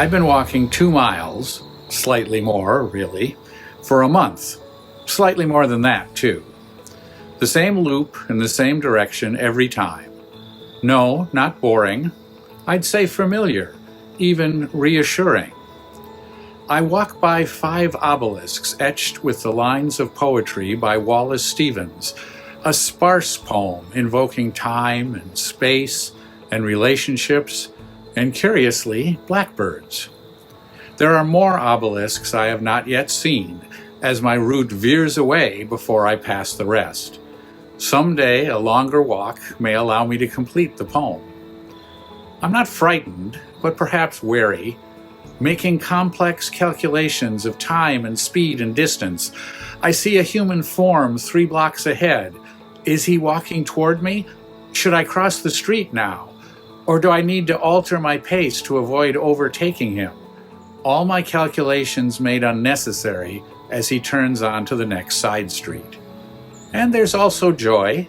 I've been walking 2 miles, slightly more, really, for a month. Slightly more than that, too. The same loop in the same direction every time. No, not boring. I'd say familiar, even reassuring. I walk by 5 obelisks etched with the lines of poetry by Wallace Stevens, a sparse poem invoking time and space and relationships, and curiously, blackbirds. There are more obelisks I have not yet seen, as my route veers away before I pass the rest. Someday, a longer walk may allow me to complete the poem. I'm not frightened, but perhaps wary, making complex calculations of time and speed and distance. I see a human form 3 blocks ahead. Is he walking toward me? Should I cross the street now? Or do I need to alter my pace to avoid overtaking him? All my calculations made unnecessary as he turns onto the next side street. And there's also joy.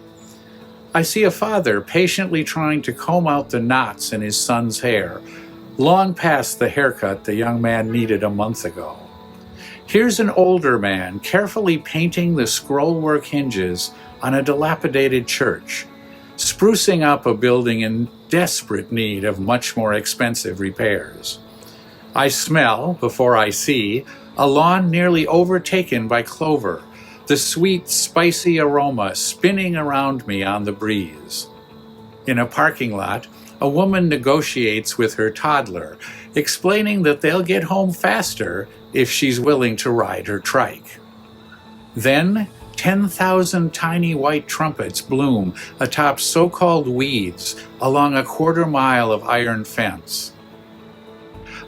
I see a father patiently trying to comb out the knots in his son's hair, long past the haircut the young man needed a month ago. Here's an older man carefully painting the scrollwork hinges on a dilapidated church, sprucing up a building in desperate need of much more expensive repairs. I smell, before I see, a lawn nearly overtaken by clover, the sweet, spicy aroma spinning around me on the breeze. In a parking lot, a woman negotiates with her toddler, explaining that they'll get home faster if she's willing to ride her trike. Then, 10,000 tiny white trumpets bloom atop so-called weeds along a 1/4 mile of iron fence.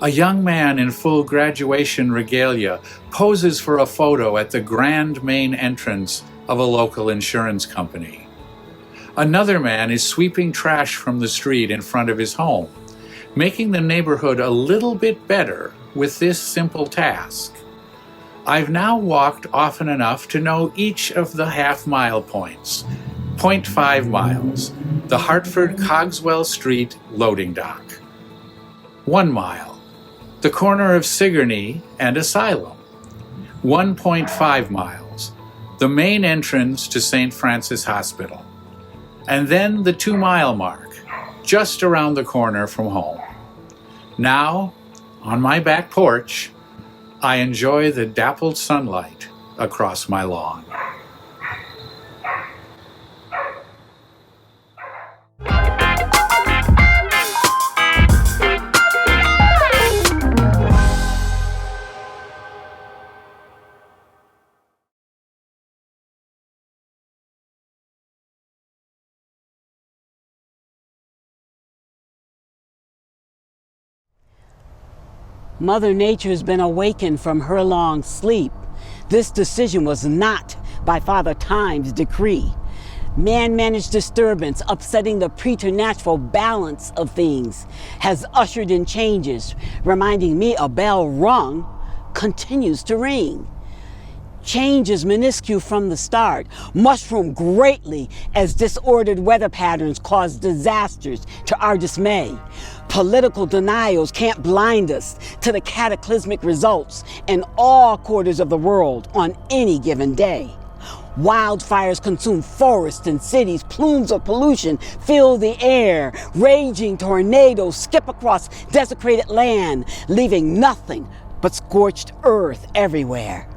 A young man in full graduation regalia poses for a photo at the grand main entrance of a local insurance company. Another man is sweeping trash from the street in front of his home, making the neighborhood a little bit better with this simple task. I've now walked often enough to know each of the half-mile points. 0.5 miles, the Hartford Cogswell Street loading dock. 1 mile, the corner of Sigourney and Asylum. 1.5 miles, the main entrance to St. Francis Hospital. And then the 2-mile mark, just around the corner from home. Now, on my back porch, I enjoy the dappled sunlight across my lawn. Mother Nature's been awakened from her long sleep. This decision was not by Father Time's decree. Man-managed disturbance, upsetting the preternatural balance of things, has ushered in changes, reminding me a bell rung continues to ring. Change is minuscule from the start, mushroomed greatly as disordered weather patterns cause disasters to our dismay. Political denials can't blind us to the cataclysmic results in all quarters of the world on any given day. Wildfires consume forests and cities. Plumes of pollution fill the air. Raging tornadoes skip across desecrated land, leaving nothing but scorched earth everywhere.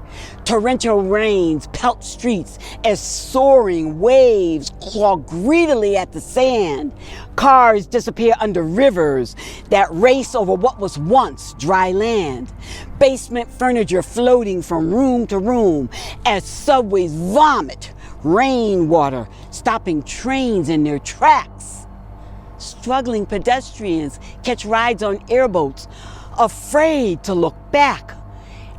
Torrential rains pelt streets as soaring waves claw greedily at the sand. Cars disappear under rivers that race over what was once dry land. Basement furniture floating from room to room as subways vomit rainwater, stopping trains in their tracks. Struggling pedestrians catch rides on airboats, afraid to look back.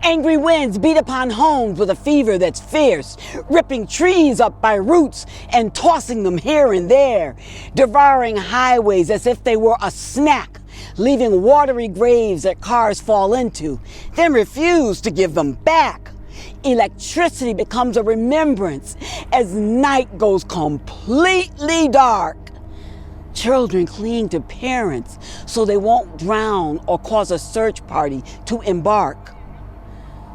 Angry winds beat upon homes with a fever that's fierce, ripping trees up by roots and tossing them here and there, devouring highways as if they were a snack, leaving watery graves that cars fall into, then refuse to give them back. Electricity becomes a remembrance as night goes completely dark. Children cling to parents so they won't drown or cause a search party to embark.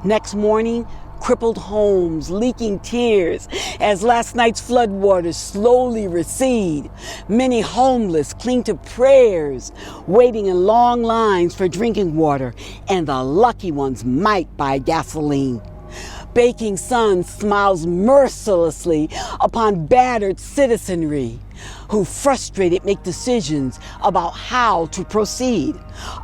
Next morning, crippled homes, leaking tears as last night's floodwaters slowly recede. Many homeless cling to prayers, waiting in long lines for drinking water, and the lucky ones might buy gasoline. Baking sun smiles mercilessly upon battered citizenry who, frustrated, make decisions about how to proceed.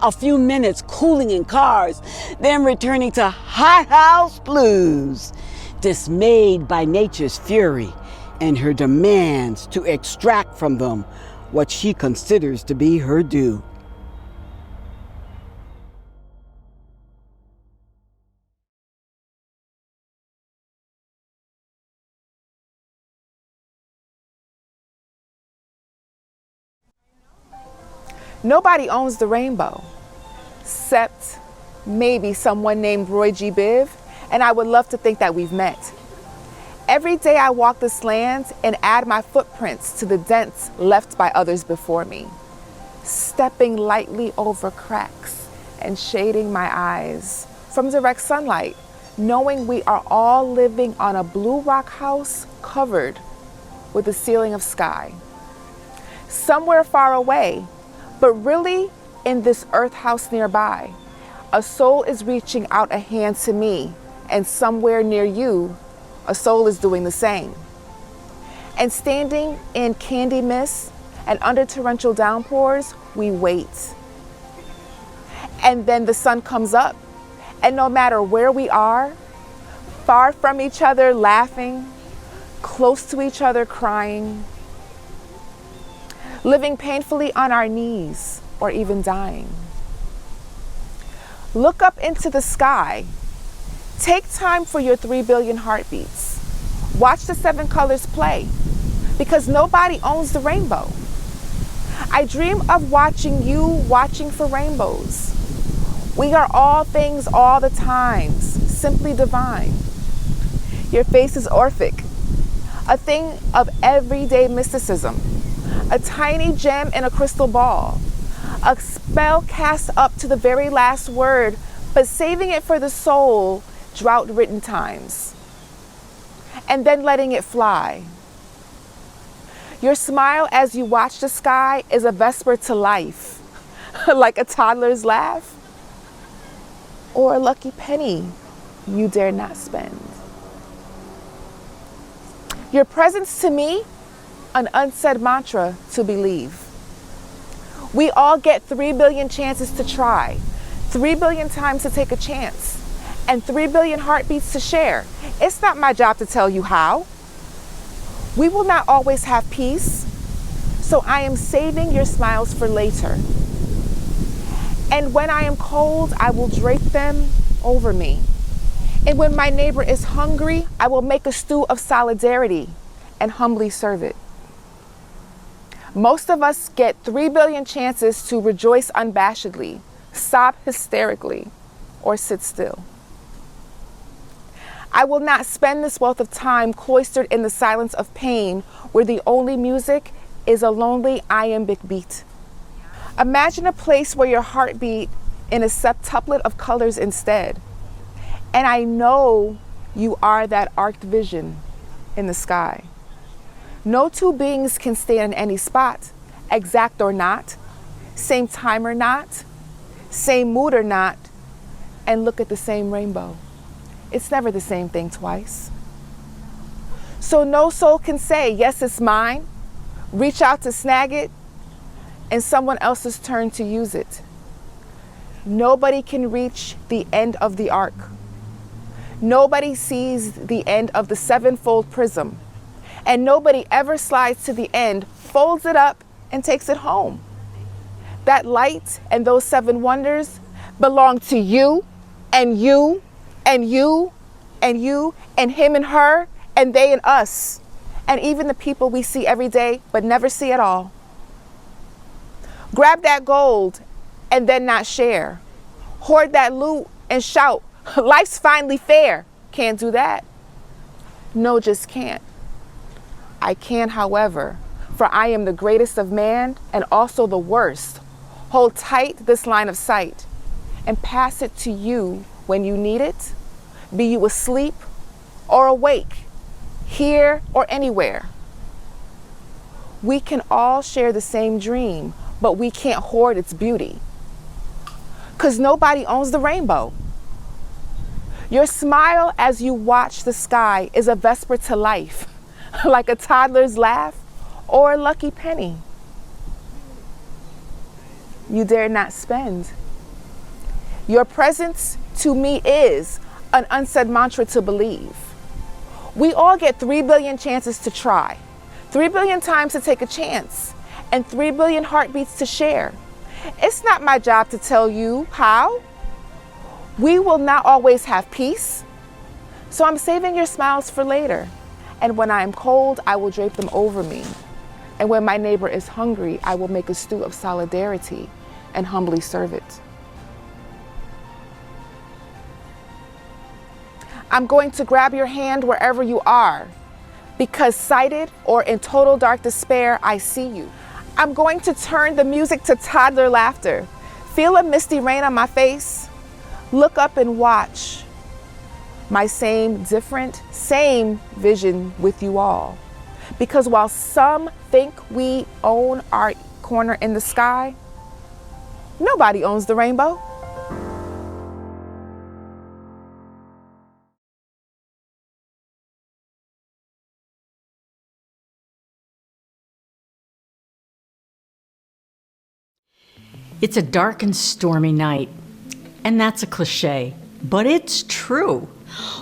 A few minutes cooling in cars, then returning to hothouse blues, dismayed by nature's fury and her demands to extract from them what she considers to be her due. Nobody owns the rainbow, except maybe someone named Roy G. Biv, and I would love to think that we've met. Every day I walk this land and add my footprints to the dents left by others before me, stepping lightly over cracks and shading my eyes from direct sunlight, knowing we are all living on a blue rock house covered with a ceiling of sky. Somewhere far away, but really in this earth house nearby, a soul is reaching out a hand to me, and somewhere near you, a soul is doing the same. And standing in candy mist and under torrential downpours, we wait. And then the sun comes up, and no matter where we are, far from each other laughing, close to each other crying, living painfully on our knees, or even dying. Look up into the sky. Take time for your 3 billion heartbeats. Watch the 7 colors play, because nobody owns the rainbow. I dream of watching you watching for rainbows. We are all things all the times, simply divine. Your face is Orphic, a thing of everyday mysticism. A tiny gem in a crystal ball, a spell cast up to the very last word, but saving it for the soul, drought-ridden times, and then letting it fly. Your smile as you watch the sky is a vesper to life, like a toddler's laugh, or a lucky penny you dare not spend. Your presence to me, an unsaid mantra to believe. We all get 3 billion chances to try, 3 billion times to take a chance, and 3 billion heartbeats to share. It's not my job to tell you how. We will not always have peace, so I am saving your smiles for later. And when I am cold, I will drape them over me. And when my neighbor is hungry, I will make a stew of solidarity and humbly serve it. Most of us get 3 billion chances to rejoice unabashedly, sob hysterically, or sit still. I will not spend this wealth of time cloistered in the silence of pain, where the only music is a lonely iambic beat. Imagine a place where your heartbeat in a septuplet of colors instead. And I know you are that arced vision in the sky. No two beings can stand in any spot, exact or not, same time or not, same mood or not, and look at the same rainbow. It's never the same thing twice. So no soul can say, yes, it's mine, reach out to snag it, and someone else's turn to use it. Nobody can reach the end of the arc. Nobody sees the end of the sevenfold prism. And nobody ever slides to the end, folds it up, and takes it home. That light and those 7 wonders belong to you, and you, and you, and you, and him and her, and they and us, and even the people we see every day but never see at all. Grab that gold and then not share. Hoard that loot and shout, life's finally fair. Can't do that. No, just can't. I can, however, for I am the greatest of man and also the worst. Hold tight this line of sight and pass it to you when you need it, be you asleep or awake, here or anywhere. We can all share the same dream, but we can't hoard its beauty, 'cause nobody owns the rainbow. Your smile as you watch the sky is a vesper to life, like a toddler's laugh or a lucky penny you dare not spend. Your presence to me is an unsaid mantra to believe. We all get 3 billion chances to try, 3 billion times to take a chance, and 3 billion heartbeats to share. It's not my job to tell you how. We will not always have peace, so I'm saving your smiles for later. And when I am cold, I will drape them over me. And when my neighbor is hungry, I will make a stew of solidarity and humbly serve it. I'm going to grab your hand wherever you are, because sighted or in total dark despair, I see you. I'm going to turn the music to toddler laughter. Feel a misty rain on my face. Look up and watch my same different, same vision with you all. Because while some think we own our corner in the sky, nobody owns the rainbow. It's a dark and stormy night, and that's a cliche, but it's true.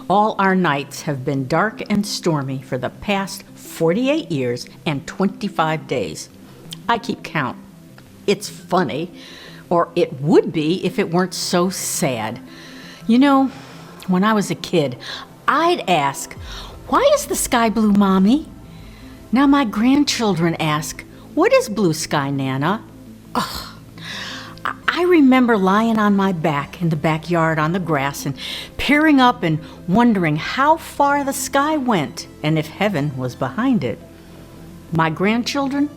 All our nights have been dark and stormy for the past 48 years and 25 days. I keep count. It's funny, or it would be if it weren't so sad. You know, when I was a kid, I'd ask, "Why is the sky blue, Mommy?" Now my grandchildren ask, "What is blue sky, Nana?" Ugh. I remember lying on my back in the backyard on the grass and peering up and wondering how far the sky went and if heaven was behind it. My grandchildren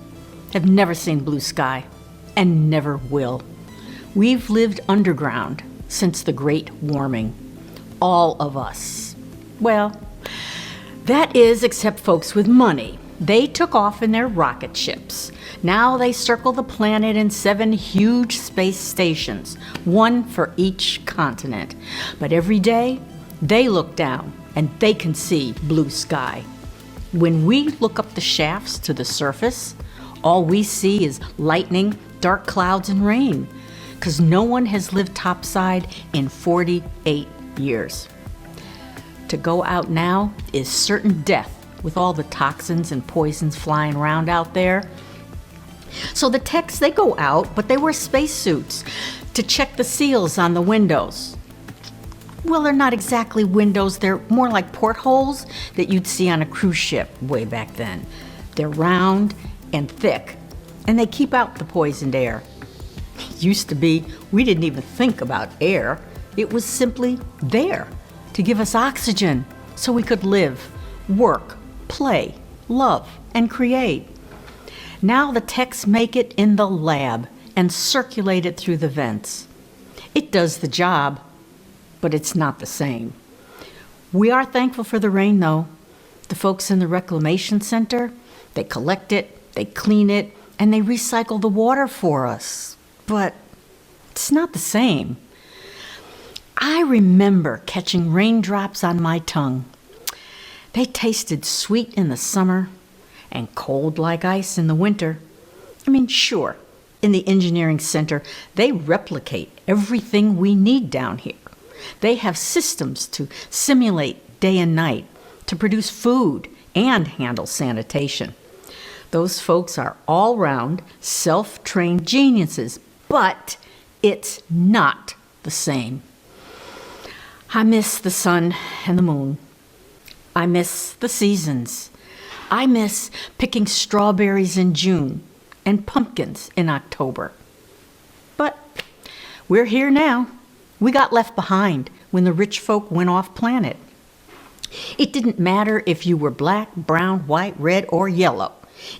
have never seen blue sky and never will. We've lived underground since the Great Warming. All of us. Well, that is, except folks with money. They took off in their rocket ships. Now they circle the planet in 7 huge space stations, one for each continent. But every day, they look down and they can see blue sky. When we look up the shafts to the surface, all we see is lightning, dark clouds, and rain, because no one has lived topside in 48 years. To go out now is certain death with all the toxins and poisons flying around out there. So the techs, they go out, but they wear spacesuits to check the seals on the windows. Well, they're not exactly windows, they're more like portholes that you'd see on a cruise ship way back then. They're round and thick, and they keep out the poisoned air. It used to be, we didn't even think about air. It was simply there to give us oxygen so we could live, work, play, love, and create. Now the techs make it in the lab and circulate it through the vents. It does the job, but it's not the same. We are thankful for the rain, though. The folks in the reclamation center, they collect it, they clean it, and they recycle the water for us. But it's not the same. I remember catching raindrops on my tongue. They tasted sweet in the summer and cold like ice in the winter. I mean, sure, in the engineering center, they replicate everything we need down here. They have systems to simulate day and night, to produce food and handle sanitation. Those folks are all-round, self-trained geniuses, but it's not the same. I miss the sun and the moon. I miss the seasons. I miss picking strawberries in June and pumpkins in October. But we're here now. We got left behind when the rich folk went off planet. It didn't matter if you were black, brown, white, red, or yellow.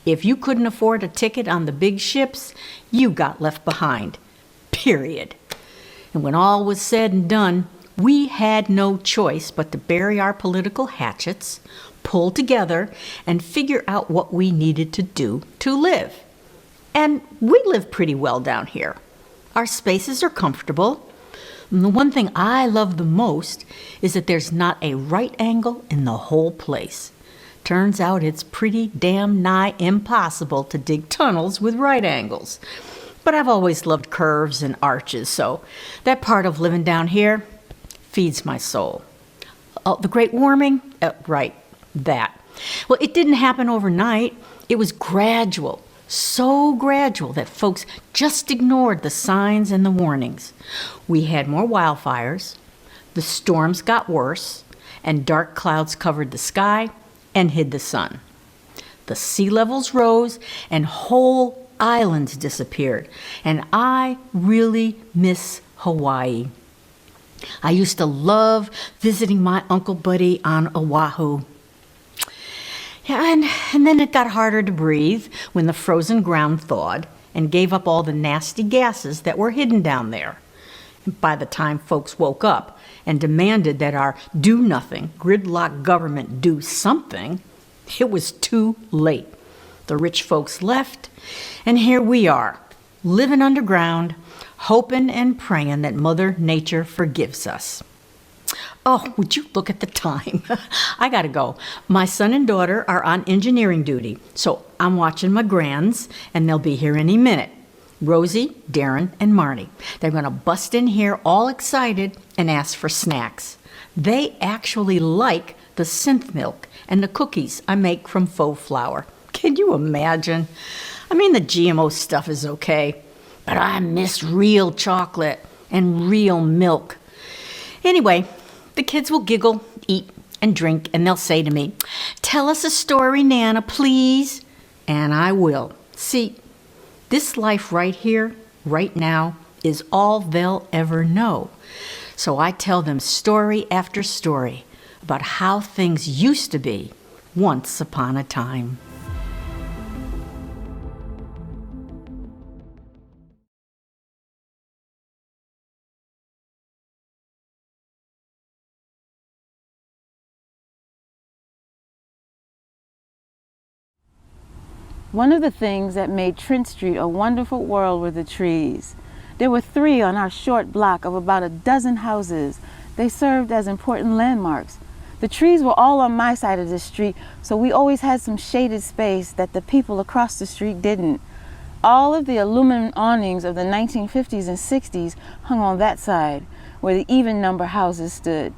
If you couldn't afford a ticket on the big ships, you got left behind. Period. And when all was said and done, we had no choice but to bury our political hatchets, pull together, and figure out what we needed to do to live. And we live pretty well down here. Our spaces are comfortable. And the one thing I love the most is that there's not a right angle in the whole place. Turns out it's pretty damn nigh impossible to dig tunnels with right angles. But I've always loved curves and arches, so that part of living down here feeds my soul. Oh, the Great Warming? Right, that. Well, it didn't happen overnight. It was gradual, so gradual that folks just ignored the signs and the warnings. We had more wildfires, the storms got worse, and dark clouds covered the sky and hid the sun. The sea levels rose and whole islands disappeared, and I really miss Hawaii. I used to love visiting my Uncle Buddy on Oahu. Yeah, and then it got harder to breathe when the frozen ground thawed and gave up all the nasty gases that were hidden down there. By the time folks woke up and demanded that our do-nothing, gridlock government do something, it was too late. The rich folks left, and here we are, living underground, hoping and praying that Mother Nature forgives us. Oh, would you look at the time? I gotta go. My son and daughter are on engineering duty, so I'm watching my grands, and they'll be here any minute. Rosie, Darren, and Marnie. They're gonna bust in here all excited and ask for snacks. They actually like the synth milk and the cookies I make from faux flour. Can you imagine? I mean, the GMO stuff is okay, but I miss real chocolate and real milk. Anyway, the kids will giggle, eat, and drink, and they'll say to me, "Tell us a story, Nana, please." And I will. See, this life right here, right now, is all they'll ever know. So I tell them story after story about how things used to be once upon a time. One of the things that made Trent Street a wonderful world were the trees. There were 3 on our short block of about a dozen houses. They served as important landmarks. The trees were all on my side of the street, so we always had some shaded space that the people across the street didn't. All of the aluminum awnings of the 1950s and 60s hung on that side, where the even number houses stood.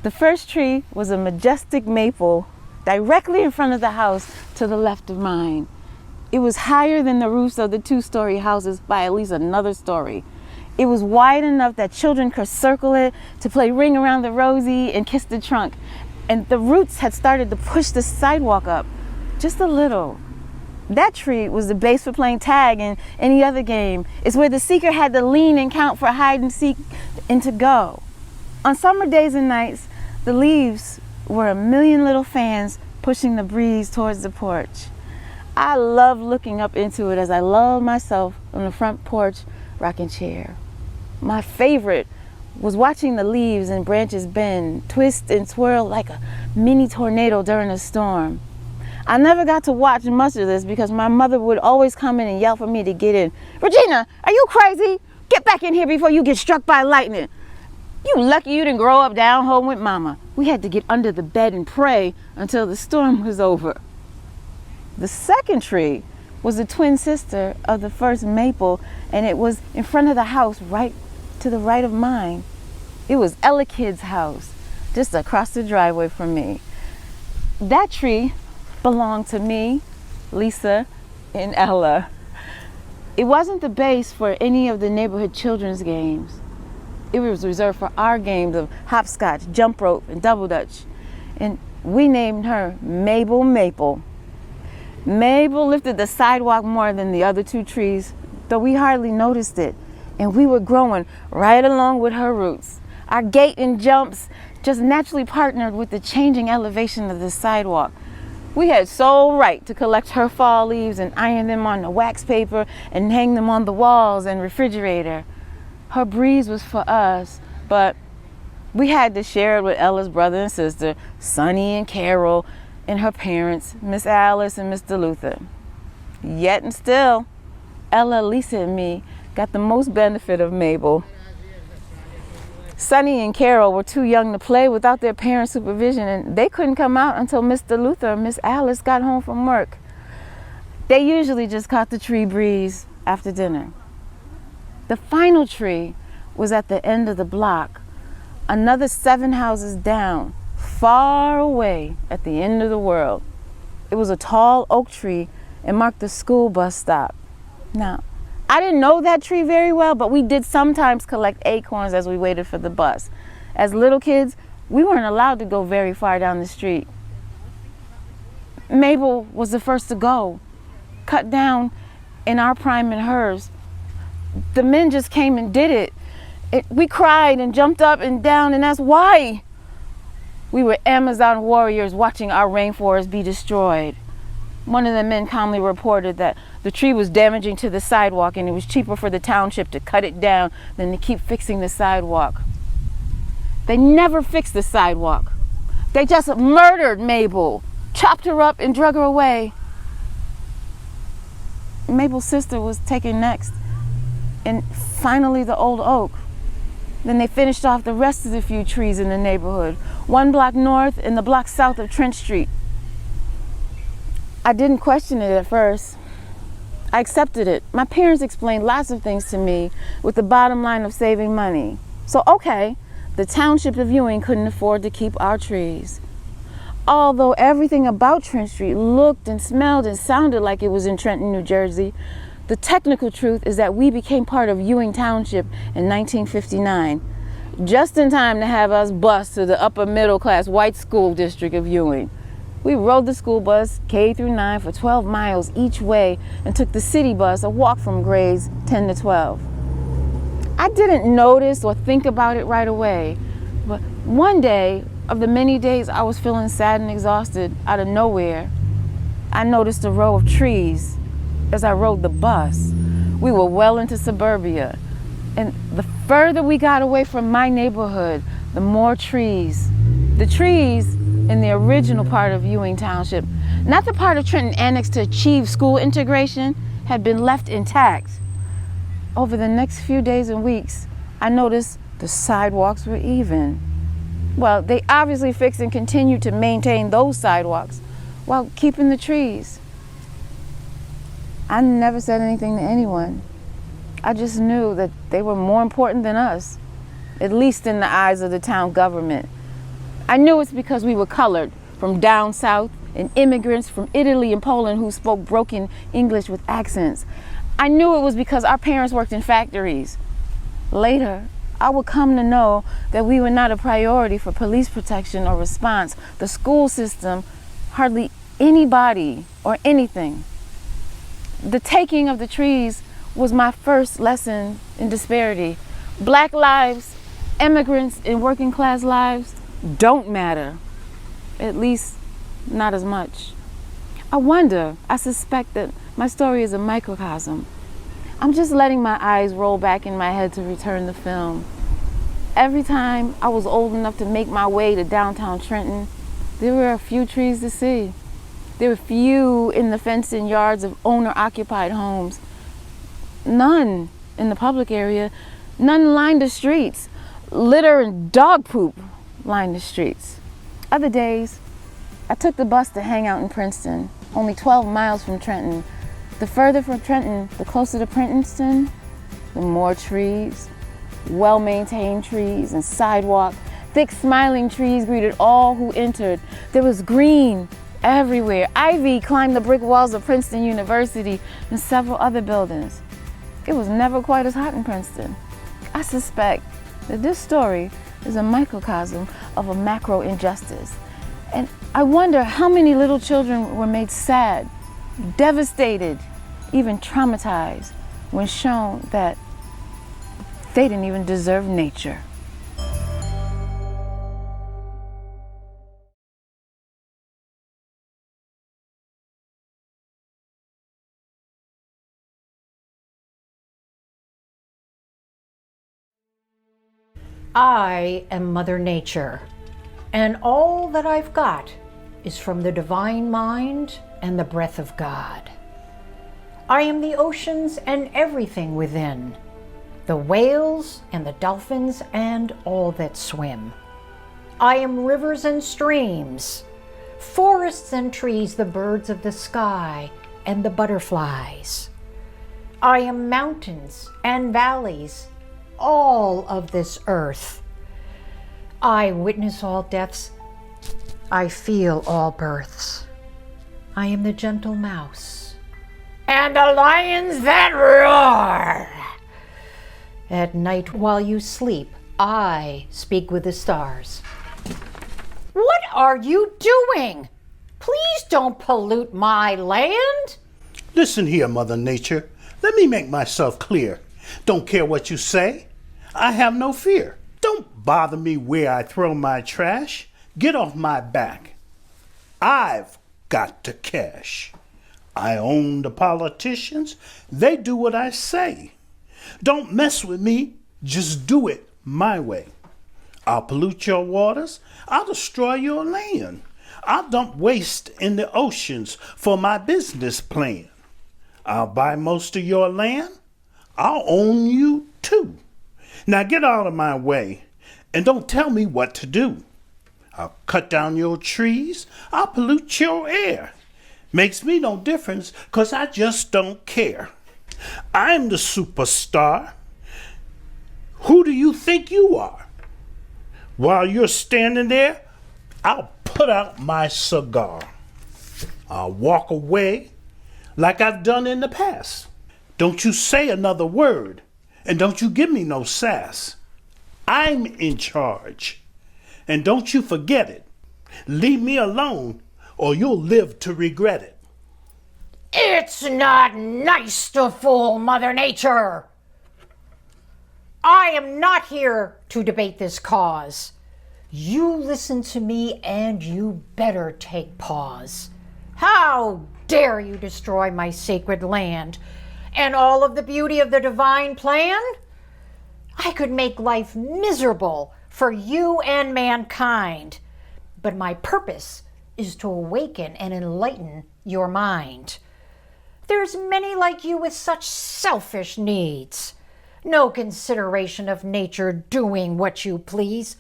The first tree was a majestic maple directly in front of the house to the left of mine. It was higher than the roofs of the 2-story houses by at least another story. It was wide enough that children could circle it to play Ring Around the Rosie and kiss the trunk. And the roots had started to push the sidewalk up just a little. That tree was the base for playing tag and any other game. It's where the seeker had to lean and count for hide and seek and to go. On summer days and nights, the leaves were a million little fans pushing the breeze towards the porch. I loved looking up into it as I lulled myself on the front porch rocking chair. My favorite was watching the leaves and branches bend, twist and twirl like a mini tornado during a storm. I never got to watch much of this because my mother would always come in and yell for me to get in. "Regina, are you crazy? Get back in here before you get struck by lightning. You lucky you didn't grow up down home with Mama." We had to get under the bed and pray until the storm was over. The second tree was the twin sister of the first maple, and it was in front of the house right to the right of mine. It was Ella Kidd's house, just across the driveway from me. That tree belonged to me, Lisa, and Ella. It wasn't the base for any of the neighborhood children's games. It was reserved for our games of hopscotch, jump rope, and double dutch. And we named her Mabel Maple. Mabel lifted the sidewalk more than the other 2 trees, though we hardly noticed it. And we were growing right along with her roots. Our gait and jumps just naturally partnered with the changing elevation of the sidewalk. We had sole right to collect her fall leaves and iron them on the wax paper and hang them on the walls and refrigerator. Her breeze was for us, but we had to share it with Ella's brother and sister, Sonny and Carol, and her parents, Miss Alice and Mr. Luther. Yet and still, Ella, Lisa, and me got the most benefit of Mabel. Sonny and Carol were too young to play without their parents' supervision, and they couldn't come out until Mr. Luther or Miss Alice got home from work. They usually just caught the tree breeze after dinner. The final tree was at the end of the block, another 7 houses down, far away at the end of the world. It was a tall oak tree and marked the school bus stop. Now, I didn't know that tree very well, but we did sometimes collect acorns as we waited for the bus. As little kids, we weren't allowed to go very far down the street. Mabel was the first to go, cut down in our prime and hers. The men just came and did it. We cried and jumped up and down and asked why. We were Amazon warriors watching our rainforest be destroyed. One of the men calmly reported that the tree was damaging to the sidewalk and it was cheaper for the township to cut it down than to keep fixing the sidewalk. They never fixed the sidewalk. They just murdered Mabel, chopped her up and drug her away. Mabel's sister was taken next, and finally the old oak. Then they finished off the rest of the few trees in the neighborhood, 1 block north and the block south of Trent Street. I didn't question it at first. I accepted it. My parents explained lots of things to me with the bottom line of saving money. So okay, the township of Ewing couldn't afford to keep our trees. Although everything about Trent Street looked and smelled and sounded like it was in Trenton, New Jersey, the technical truth is that we became part of Ewing Township in 1959, just in time to have us bused to the upper middle class white school district of Ewing. We rode the school bus K through 9 for 12 miles each way and took the city bus a walk from grades 10 to 12. I didn't notice or think about it right away, but one day of the many days I was feeling sad and exhausted, out of nowhere, I noticed a row of trees as I rode the bus. We were well into suburbia, and the further we got away from my neighborhood, the more trees. The trees in the original part of Ewing Township, not the part of Trenton annexed to achieve school integration, had been left intact. Over the next few days and weeks, I noticed the sidewalks were even. Well, they obviously fixed and continued to maintain those sidewalks while keeping the trees. I never said anything to anyone. I just knew that they were more important than us, at least in the eyes of the town government. I knew it's because we were colored from down south and immigrants from Italy and Poland who spoke broken English with accents. I knew it was because our parents worked in factories. Later, I would come to know that we were not a priority for police protection or response, the school system, hardly anybody or anything. The taking of the trees was my first lesson in disparity. Black lives, immigrants, and working class lives don't matter, at least not as much. I suspect that my story is a microcosm. I'm just letting my eyes roll back in my head to return the film. Every time I was old enough to make my way to downtown Trenton, there were a few trees to see. There were few in the fenced-in yards of owner-occupied homes. None in the public area, none lined the streets. Litter and dog poop lined the streets. Other days, I took the bus to hang out in Princeton, only 12 miles from Trenton. The further from Trenton, the closer to Princeton, the more trees, well-maintained trees and sidewalk. Thick smiling trees greeted all who entered. There was green everywhere. Ivy climbed the brick walls of Princeton University and several other buildings. It was never quite as hot in Princeton. I suspect that this story is a microcosm of a macro injustice. And I wonder how many little children were made sad, devastated, even traumatized when shown that they didn't even deserve nature. I am Mother Nature, and all that I've got is from the divine mind and the breath of God. I am the oceans and everything within, the whales and the dolphins and all that swim. I am rivers and streams, forests and trees, the birds of the sky and the butterflies. I am mountains and valleys, all of this earth. I witness all deaths. I feel all births. I am the gentle mouse and the lions that roar. At night while you sleep, I speak with the stars. What are you doing? Please don't pollute my land. Listen here, Mother Nature. Let me make myself clear. Don't care what you say. I have no fear. Don't bother me where I throw my trash. Get off my back. I've got to cash. I own the politicians. They do what I say. Don't mess with me. Just do it my way. I'll pollute your waters. I'll destroy your land. I'll dump waste in the oceans for my business plan. I'll buy most of your land. I'll own you too. Now get out of my way and don't tell me what to do. I'll cut down your trees. I'll pollute your air. Makes me no difference 'cause I just don't care. I'm the superstar. Who do you think you are? While you're standing there, I'll put out my cigar. I'll walk away like I've done in the past. Don't you say another word, and don't you give me no sass. I'm in charge, and don't you forget it. Leave me alone, or you'll live to regret it. It's not nice to fool Mother Nature. I am not here to debate this cause. You listen to me and you better take pause. How dare you destroy my sacred land and all of the beauty of the divine plan? I could make life miserable for you and mankind, but my purpose is to awaken and enlighten your mind. There's many like you with such selfish needs. No consideration of nature doing what you please.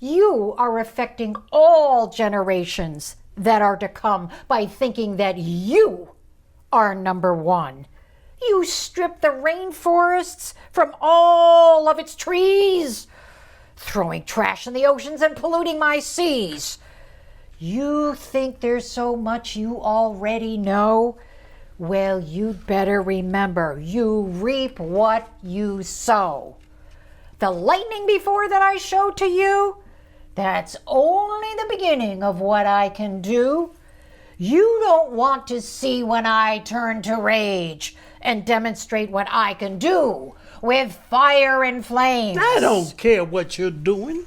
You are affecting all generations that are to come by thinking that you are number one. You strip the rainforests from all of its trees, throwing trash in the oceans and polluting my seas. You think there's so much you already know? Well, you'd better remember, you reap what you sow. The lightning before that I showed to you, that's only the beginning of what I can do. You don't want to see when I turn to rage and demonstrate what I can do with fire and flames. I don't care what you're doing.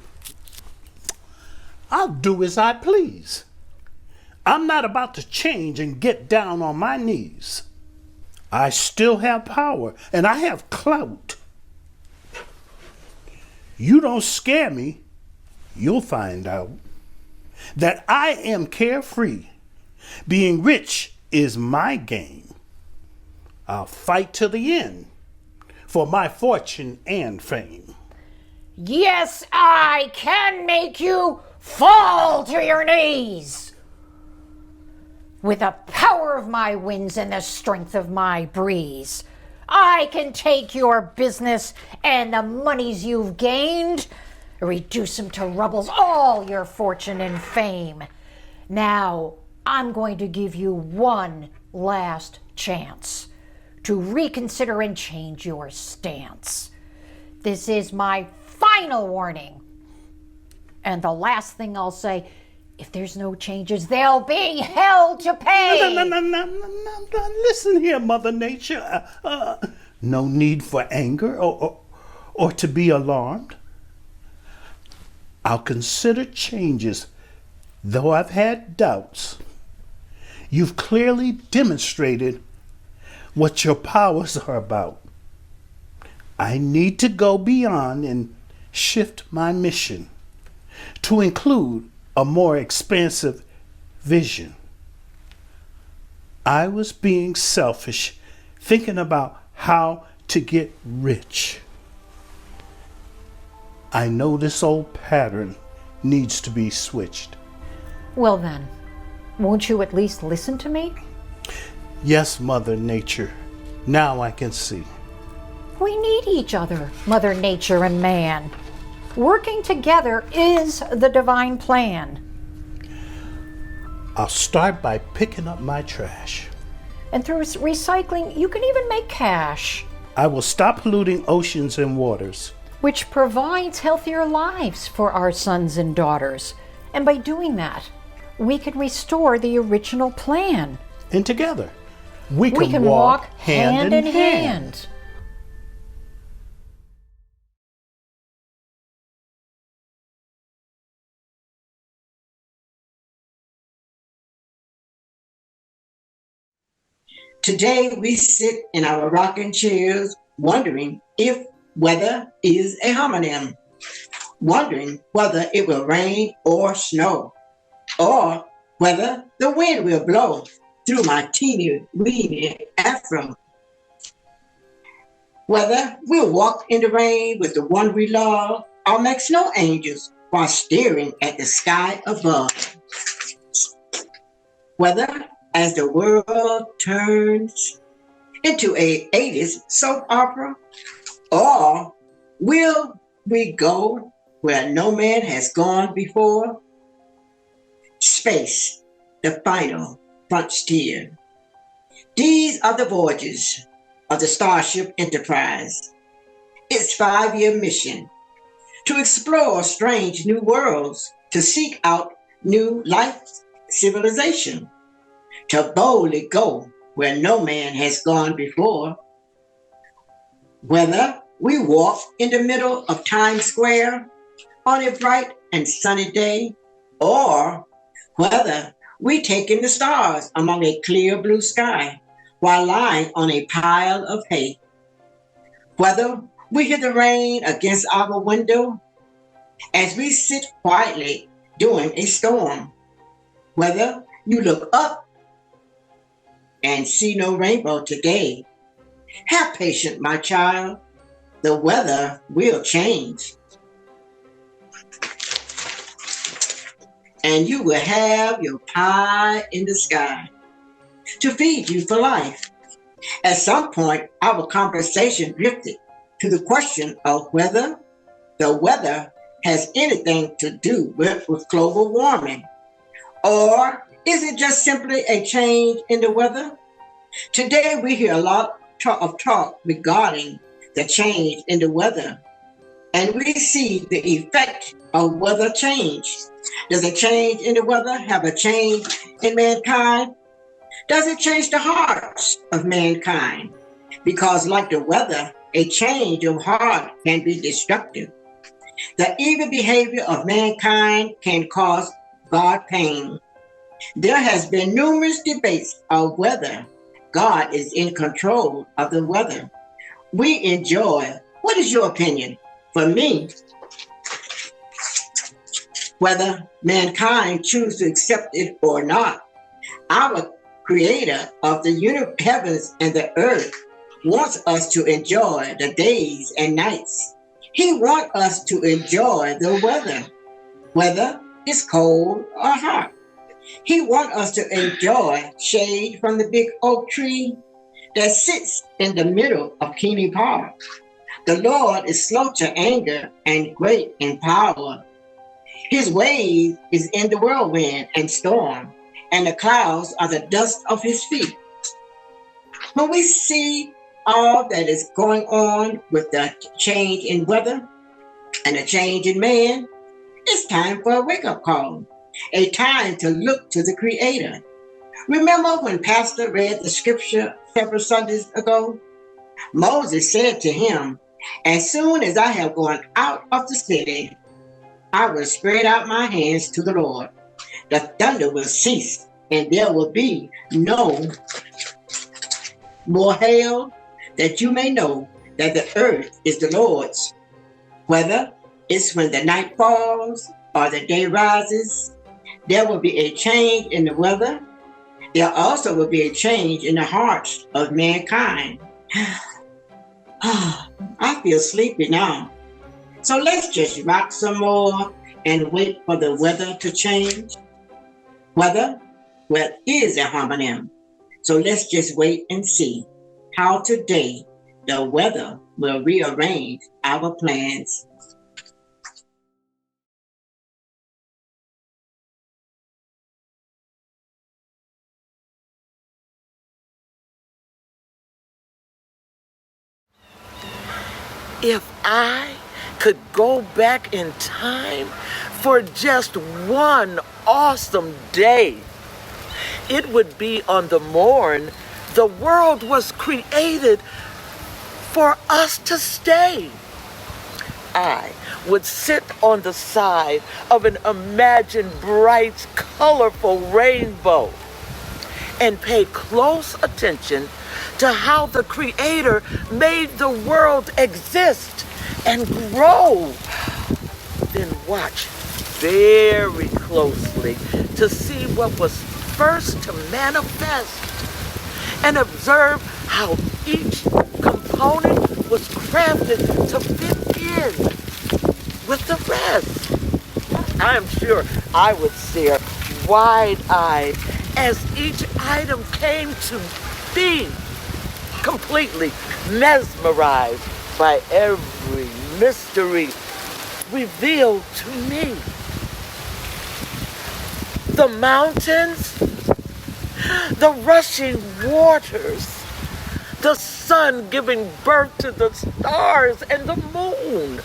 I'll do as I please. I'm not about to change and get down on my knees. I still have power and I have clout. You don't scare me, you'll find out that I am carefree. Being rich is my game. I'll fight to the end for my fortune and fame. Yes, I can make you fall to your knees. With the power of my winds and the strength of my breeze, I can take your business and the monies you've gained, reduce them to rubbles, all your fortune and fame. Now, I'm going to give you one last chance to reconsider and change your stance. This is my final warning. And the last thing I'll say, if there's no changes, there'll be hell to pay. No. Listen here, Mother Nature. No need for anger or to be alarmed. I'll consider changes, though I've had doubts. You've clearly demonstrated what your powers are about. I need to go beyond and shift my mission to include a more expansive vision. I was being selfish, thinking about how to get rich. I know this old pattern needs to be switched. Well then, won't you at least listen to me? Yes, Mother Nature. Now I can see. We need each other, Mother Nature and man. Working together is the divine plan. I'll start by picking up my trash. And through recycling, you can even make cash, I will stop polluting oceans and waters. which provides healthier lives for our sons and daughters. And by doing that, we can restore the original plan. And together, we We can can walk hand in hand. Today we sit in our rocking chairs wondering if weather is a homonym, wondering whether it will rain or snow, or whether the wind will blow through my teeny weeny afro, whether we'll walk in the rain with the one we love or make snow angels while staring at the sky above, whether as the world turns into a 80s soap opera, or will we go where no man has gone before? Space, the final frontier. These are the voyages of the Starship Enterprise. Its 5-year mission to explore strange new worlds, to seek out new life civilization, to boldly go where no man has gone before. Whether we walk in the middle of Times Square on a bright and sunny day, or whether we take in the stars among a clear blue sky while lying on a pile of hay, whether we hear the rain against our window as we sit quietly during a storm, whether you look up and see no rainbow today. Have patience, my child. The weather will change. And you will have your pie in the sky to feed you for life. At some point, our conversation drifted to the question of whether the weather has anything to do with global warming, or is it just simply a change in the weather? Today, we hear a lot of talk regarding the change in the weather, and we see the effect of weather change. Does a change in the weather have a change in mankind? Does it change the hearts of mankind? Because like the weather, a change of heart can be destructive. The evil behavior of mankind can cause God pain. There has been numerous debates of whether God is in control of the weather we enjoy. What is your opinion? For me, whether mankind chooses to accept it or not, our creator of the heavens and the earth wants us to enjoy the days and nights. He wants us to enjoy the weather, whether it's cold or hot. He wants us to enjoy shade from the big oak tree that sits in the middle of Keeney Park. The Lord is slow to anger and great in power. His ways is in the whirlwind and storm, and the clouds are the dust of his feet. When we see all that is going on with the change in weather and the change in man, it's time for a wake-up call. A time to look to the Creator. Remember when Pastor read the scripture several Sundays ago? Moses said to him, "As soon as I have gone out of the city, I will spread out my hands to the Lord. The thunder will cease, and there will be no more hail, that you may know that the earth is the Lord's." Whether It's when the night falls or the day rises, there will be a change in the weather. There also will be a change in the hearts of mankind. I feel sleepy now. So let's just rock some more and wait for the weather to change. Weather, well, is a homonym. So let's just wait and see how today the weather will rearrange our plans. If I could go back in time for just one awesome day, it would be on the morn the world was created for us to stay. I would sit on the side of an imagined bright, colorful rainbow and pay close attention to how the Creator made the world exist and grow. Then watch very closely to see what was first to manifest and observe how each component was crafted to fit in with the rest. I'm sure I would stare wide-eyed as each item came to be, completely mesmerized by every mystery revealed to me. The mountains, the rushing waters, the sun giving birth to the stars and the moon,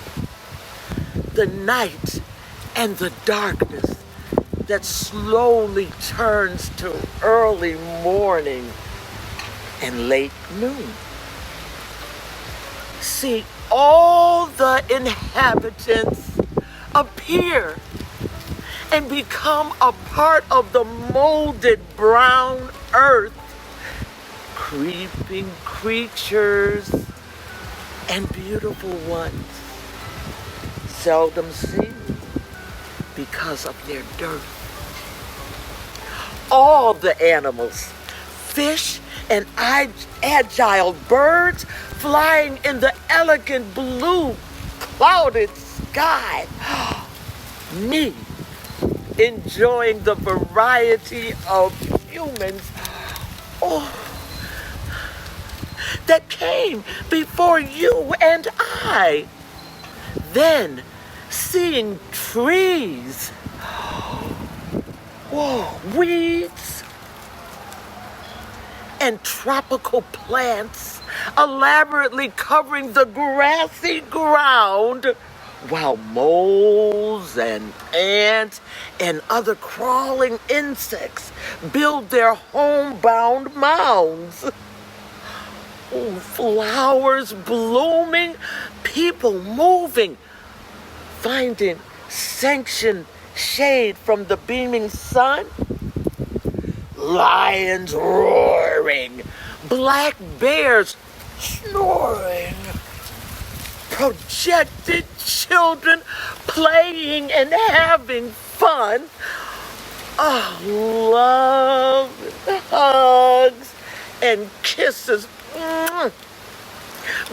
the night and the darkness that slowly turns to early morning and late noon. See, all the inhabitants appear and become a part of the molded brown earth, creeping creatures and beautiful ones, seldom seen because of their dirt. All the animals, fish and agile birds flying in the elegant blue clouded sky. Me enjoying the variety of humans that came before you and I. Then seeing trees, weeds, and tropical plants elaborately covering the grassy ground, while moles and ants and other crawling insects build their homebound mounds. Flowers blooming, people moving, finding sanctioned shade from the beaming sun. Lions roaring, black bears snoring, projected children playing and having fun. Love, hugs, and kisses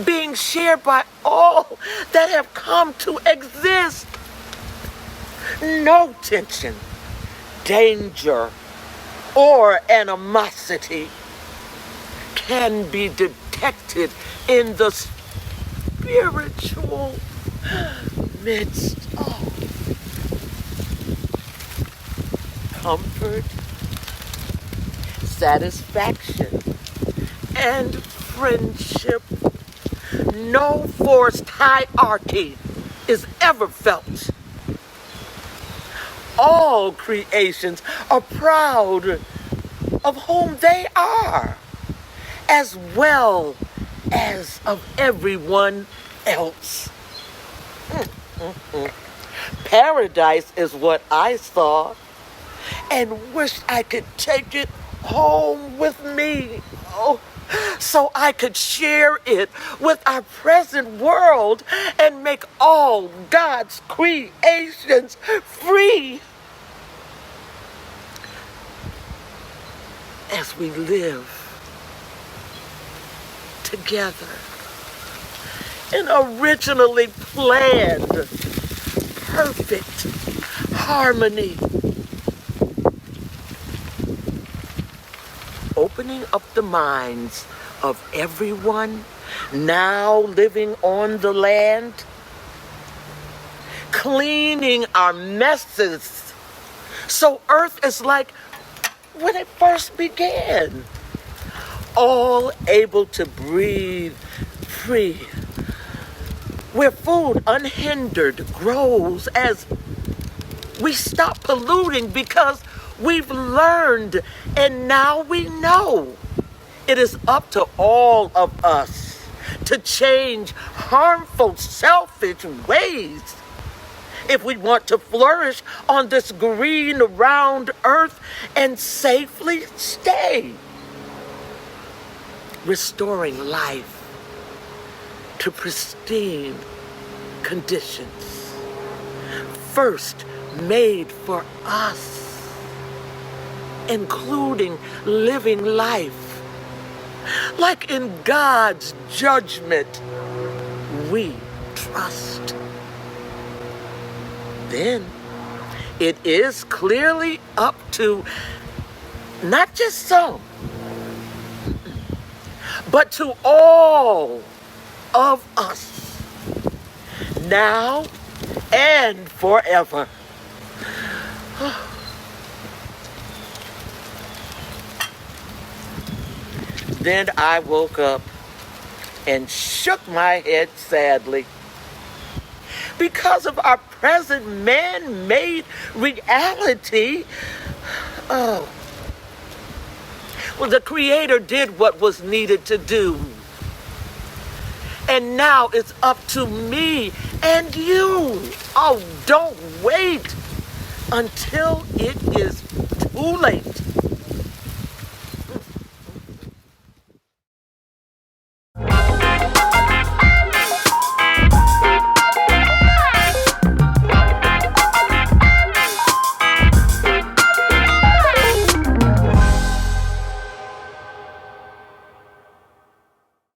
being shared by all that have come to exist. No tension, danger, or animosity can be detected in the spiritual midst of comfort, satisfaction, and friendship. No forced hierarchy is ever felt. All creations are proud of whom they are, as well as of everyone else. Paradise is what I saw, and wish I could take it home with me. so I could share it with our present world and make all God's creations free as we live together in originally planned, perfect harmony. Opening up the minds of everyone now living on the land, cleaning our messes so Earth is like when it first began, all able to breathe free, where food unhindered grows as we stop polluting because we've learned and now we know it is up to all of us to change harmful, selfish ways if we want to flourish on this green, round earth and safely stay, restoring life to pristine conditions, first made for us, including living life. Like in God's judgment, we trust. Then it is clearly up to not just some, but to all of us, now and forever. Then I woke up and shook my head sadly because of our present man-made reality. Oh, well, the Creator did what was needed to do. And now it's up to me and you. Oh, don't wait until it is too late.